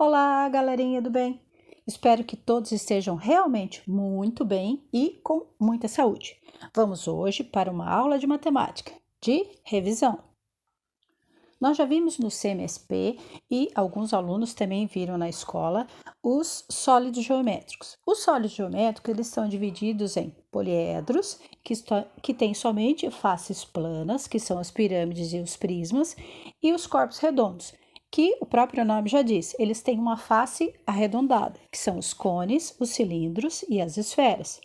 Olá, galerinha do bem! Espero que todos estejam realmente muito bem e com muita saúde. Vamos hoje para uma aula de matemática, de revisão. Nós já vimos no CMSP e alguns alunos também viram na escola os sólidos geométricos. Os sólidos geométricos eles são divididos em poliedros, que têm somente faces planas, que são as pirâmides e os prismas, e os corpos redondos, que o próprio nome já diz, eles têm uma face arredondada, que são os cones, os cilindros e as esferas.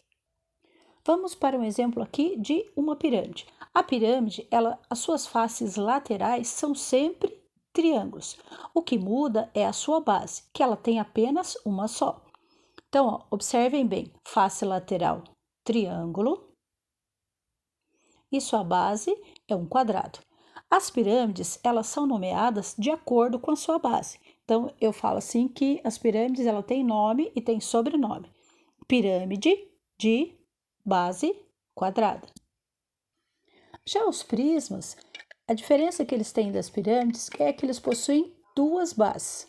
Vamos para um exemplo aqui de uma pirâmide. A pirâmide, as suas faces laterais são sempre triângulos. O que muda é a sua base, que ela tem apenas uma só. Então, observem bem, face lateral, triângulo, e sua base é um quadrado. As pirâmides, elas são nomeadas de acordo com a sua base. Então, eu falo assim que as pirâmides, ela tem nome e tem sobrenome. Pirâmide de base quadrada. Já os prismas, a diferença que eles têm das pirâmides é que eles possuem duas bases,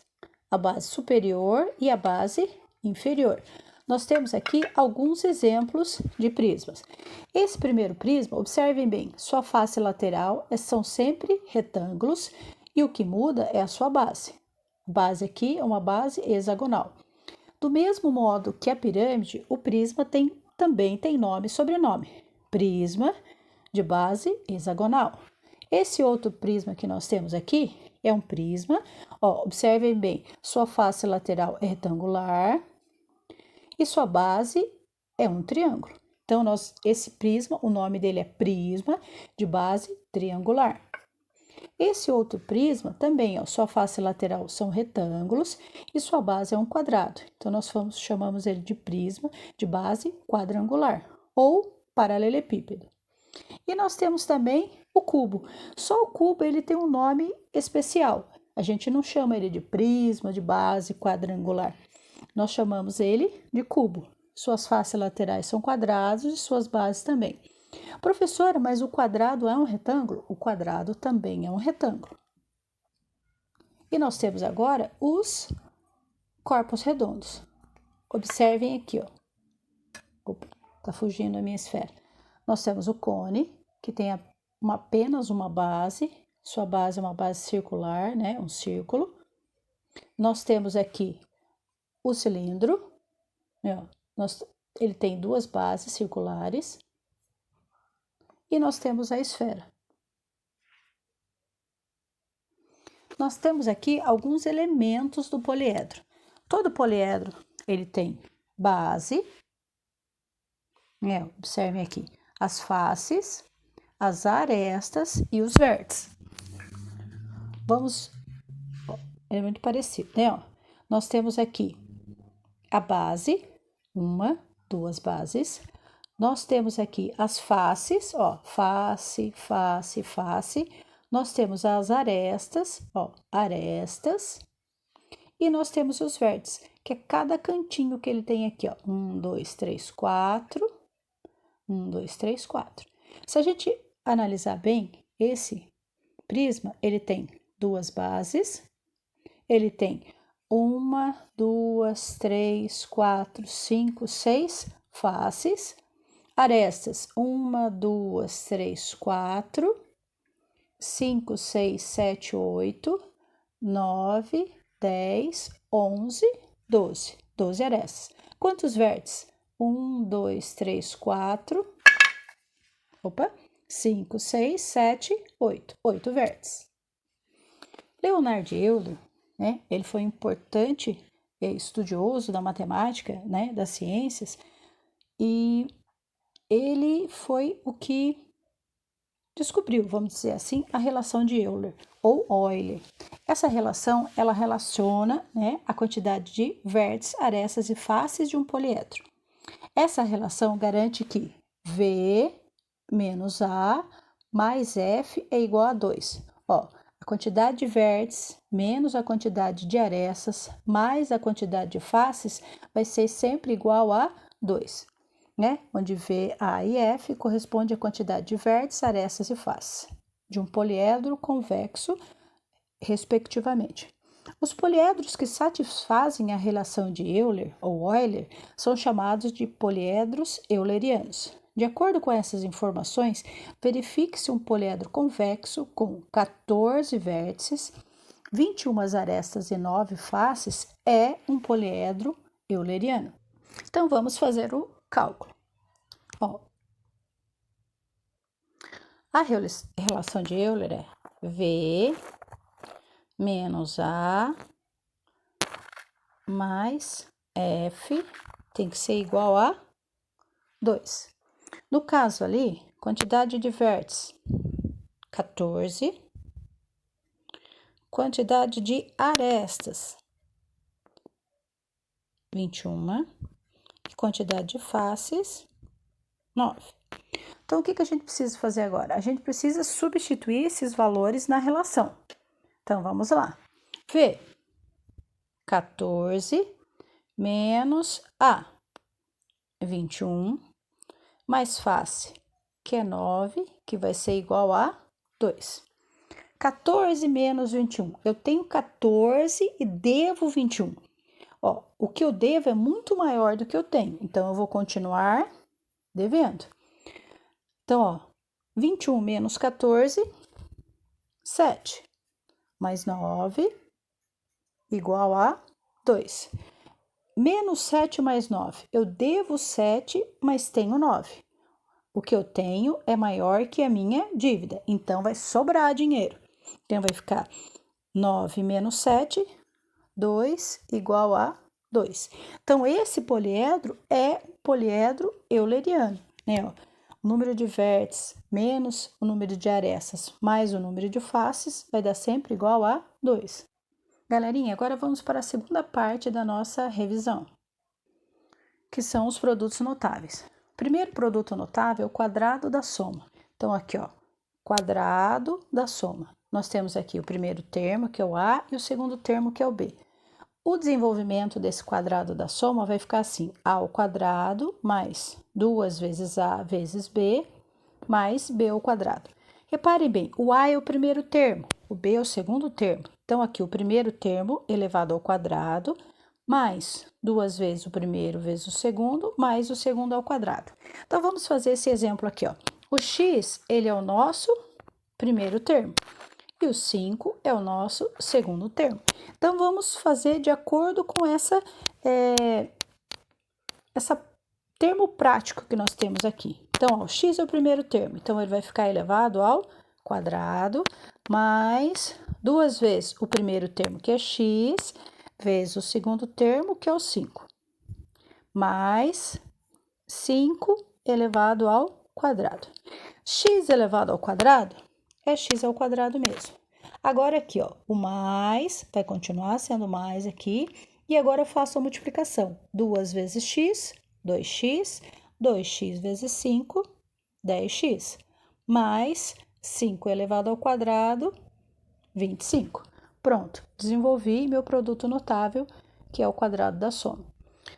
a base superior e a base inferior. Nós temos aqui alguns exemplos de prismas. Esse primeiro prisma, observem bem, sua face lateral são sempre retângulos e o que muda é a sua base. A base aqui é uma base hexagonal. Do mesmo modo que a pirâmide, o prisma também tem nome e sobrenome. Prisma de base hexagonal. Esse outro prisma que nós temos aqui é um prisma, observem bem, sua face lateral é retangular e sua base é um triângulo. Então, esse prisma, o nome dele é prisma de base triangular. Esse outro prisma também, sua face lateral são retângulos e sua base é um quadrado. Então, nós chamamos ele de prisma de base quadrangular ou paralelepípedo. E nós temos também o cubo. Só o cubo ele tem um nome especial. A gente não chama ele de prisma de base quadrangular. Nós chamamos ele de cubo. Suas faces laterais são quadrados e suas bases também. Professora, mas o quadrado é um retângulo? O quadrado também é um retângulo. E nós temos agora os corpos redondos. Observem aqui, Opa, tá fugindo a minha esfera. Nós temos o cone, que tem apenas uma base. Sua base é uma base circular, né? Um círculo. Nós temos aqui o cilindro, ele tem duas bases circulares. E nós temos a esfera. Nós temos aqui alguns elementos do poliedro. Todo poliedro, ele tem base, observem aqui, as faces, as arestas e os vértices. É muito parecido, né? Nós temos aqui a base, duas bases. Nós temos aqui as faces, face, face, face. Nós temos as arestas, arestas. E nós temos os vértices, que é cada cantinho que ele tem aqui, 1, 2, 3, 4. 1, 2, 3, 4. Se a gente analisar bem, esse prisma, ele tem duas bases. Ele tem 1, 2, 3, 4, 5, 6 faces. Arestas, 1, 2, 3, 4, 5, 6, 7, 8, 9, 10, 11, 12. 12 arestas. Quantos vértices? 1, 2, 3, 4. 5, 6, 7, 8. 8 vértices. Leonhard Euler, ele foi importante estudioso da matemática, das ciências, e ele foi o que descobriu, vamos dizer assim, a relação de Euler ou Euler. Essa relação, ela relaciona a quantidade de vértices, arestas e faces de um poliedro. Essa relação garante que V menos A mais F é igual a 2. A quantidade de vértices menos a quantidade de arestas mais a quantidade de faces vai ser sempre igual a 2. Onde V, A e F corresponde à quantidade de vértices, arestas e faces de um poliedro convexo, respectivamente. Os poliedros que satisfazem a relação de Euler ou Euler são chamados de poliedros eulerianos. De acordo com essas informações, verifique se um poliedro convexo com 14 vértices, 21 arestas e 9 faces é um poliedro euleriano. Então, vamos fazer o cálculo. Ó, a relação de Euler é V menos A mais F tem que ser igual a 2. No caso ali, quantidade de vértices, 14. Quantidade de arestas, 21. E quantidade de faces, 9. Então, o que a gente precisa fazer agora? A gente precisa substituir esses valores na relação. Então, vamos lá. V, 14 menos A, 21, mais face, que é 9, que vai ser igual a 2. 14 menos 21. Eu tenho 14 e devo 21. Ó, o que eu devo é muito maior do que eu tenho. Então, eu vou continuar devendo. Então, ó, 21 menos 14, 7. Mais 9, igual a 2. Menos 7 mais 9. Eu devo 7, mas tenho 9. O que eu tenho é maior que a minha dívida. Então, vai sobrar dinheiro. Então, vai ficar 9 menos 7, 2 igual a 2. Então, esse poliedro é o poliedro euleriano, né? Ó, o número de vértices menos o número de arestas mais o número de faces vai dar sempre igual a 2. Galerinha, agora vamos para a segunda parte da nossa revisão, que são os produtos notáveis. O primeiro produto notável é o quadrado da soma. Então, aqui, ó, quadrado da soma. Nós temos aqui o primeiro termo, que é o A, e o segundo termo, que é o B. O desenvolvimento desse quadrado da soma vai ficar assim: A ao quadrado mais 2 vezes A vezes B mais B ao quadrado. Reparem bem, o A é o primeiro termo, o B é o segundo termo. Então, aqui o primeiro termo elevado ao quadrado mais 2 vezes o primeiro vezes o segundo mais o segundo ao quadrado. Então, vamos fazer esse exemplo aqui, ó. O x, ele é o nosso primeiro termo. E o 5 é o nosso segundo termo. Então, vamos fazer de acordo com essa termo prático que nós temos aqui. Então, ó, o x é o primeiro termo. Então, ele vai ficar elevado ao quadrado mais 2 vezes o primeiro termo, que é x, vezes o segundo termo, que é o 5. Mais 5 elevado ao quadrado. X elevado ao quadrado é x ao quadrado mesmo. Agora aqui, ó, o mais vai continuar sendo mais aqui. E agora eu faço a multiplicação. 2 vezes x, 2x. 2x vezes 5, 10x. Mais 5 elevado ao quadrado, 25. Pronto, desenvolvi meu produto notável, que é o quadrado da soma.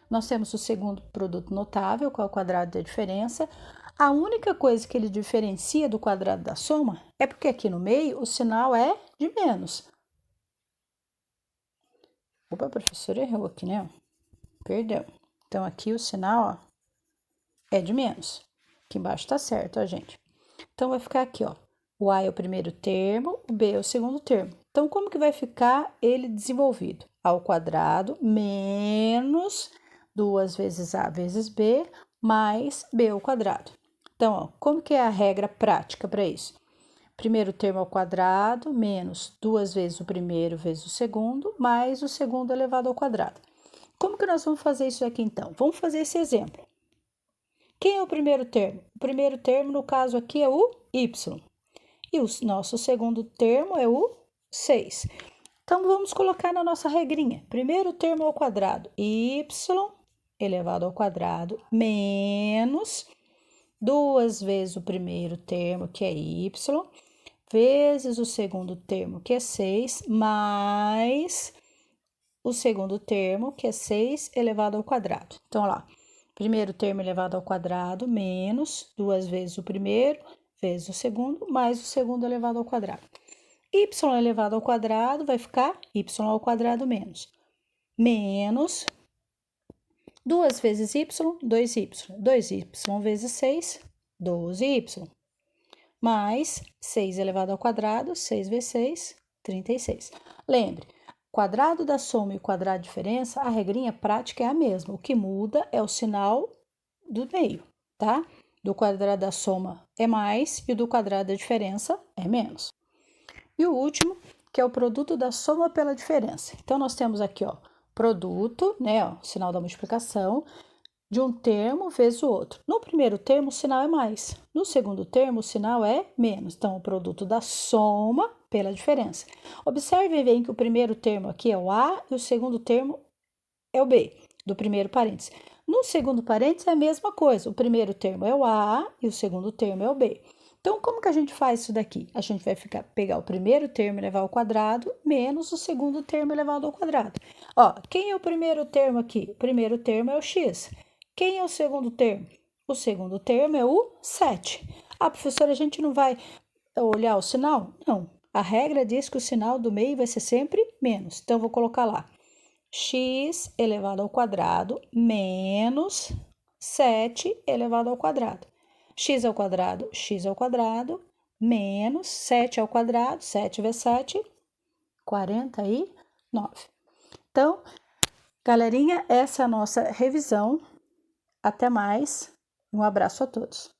Nós temos o segundo produto notável, que é o quadrado da diferença. A única coisa que ele diferencia do quadrado da soma é porque aqui no meio o sinal é de menos. Opa, a professora errou aqui, né? Perdão. Então, aqui o sinal, ó, é de menos. Aqui embaixo tá certo, ó, gente. Então, vai ficar aqui, ó. O A é o primeiro termo, o B é o segundo termo. Então, como que vai ficar ele desenvolvido? A ao quadrado menos 2 vezes A vezes B mais B ao quadrado. Então, ó, como que é a regra prática para isso? Primeiro termo ao quadrado menos 2 vezes o primeiro vezes o segundo mais o segundo elevado ao quadrado. Como que nós vamos fazer isso aqui então? Vamos fazer esse exemplo. Quem é o primeiro termo? O primeiro termo, no caso aqui, é o y. E o nosso segundo termo é o 6. Então, vamos colocar na nossa regrinha. Primeiro termo ao quadrado, y elevado ao quadrado, menos 2 vezes o primeiro termo, que é y, vezes o segundo termo, que é 6, mais o segundo termo, que é 6 elevado ao quadrado. Então, olha lá, primeiro termo elevado ao quadrado, menos 2 vezes o primeiro, vezes o segundo, mais o segundo elevado ao quadrado. y elevado ao quadrado vai ficar y ao quadrado menos. Menos 2 vezes y, 2y. 2y vezes 6, 12y. Mais 6 elevado ao quadrado, 6 vezes 6, 36. Lembre, quadrado da soma e o quadrado da diferença, a regrinha prática é a mesma. O que muda é o sinal do meio, tá? Do quadrado da soma é mais e do quadrado da diferença é menos. E o último, que é o produto da soma pela diferença. Então, nós temos aqui, ó, produto, né, ó, sinal da multiplicação, de um termo vezes o outro. No primeiro termo, o sinal é mais. No segundo termo, o sinal é menos. Então, o produto da soma pela diferença. Observe bem que o primeiro termo aqui é o A e o segundo termo é o B, do primeiro parênteses. No segundo parênteses é a mesma coisa. O primeiro termo é o A e o segundo termo é o B. Então, como que a gente faz isso daqui? A gente vai pegar o primeiro termo elevado ao quadrado menos o segundo termo elevado ao quadrado. Ó, quem é o primeiro termo aqui? O primeiro termo é o x. Quem é o segundo termo? O segundo termo é o 7. Ah, professora, a gente não vai olhar o sinal? Não. A regra diz que o sinal do meio vai ser sempre menos. Então, vou colocar lá. X elevado ao quadrado menos 7 elevado ao quadrado. X ao quadrado, menos 7 ao quadrado, 7 vezes 7, 49. Então, galerinha, essa é a nossa revisão. Até mais, um abraço a todos.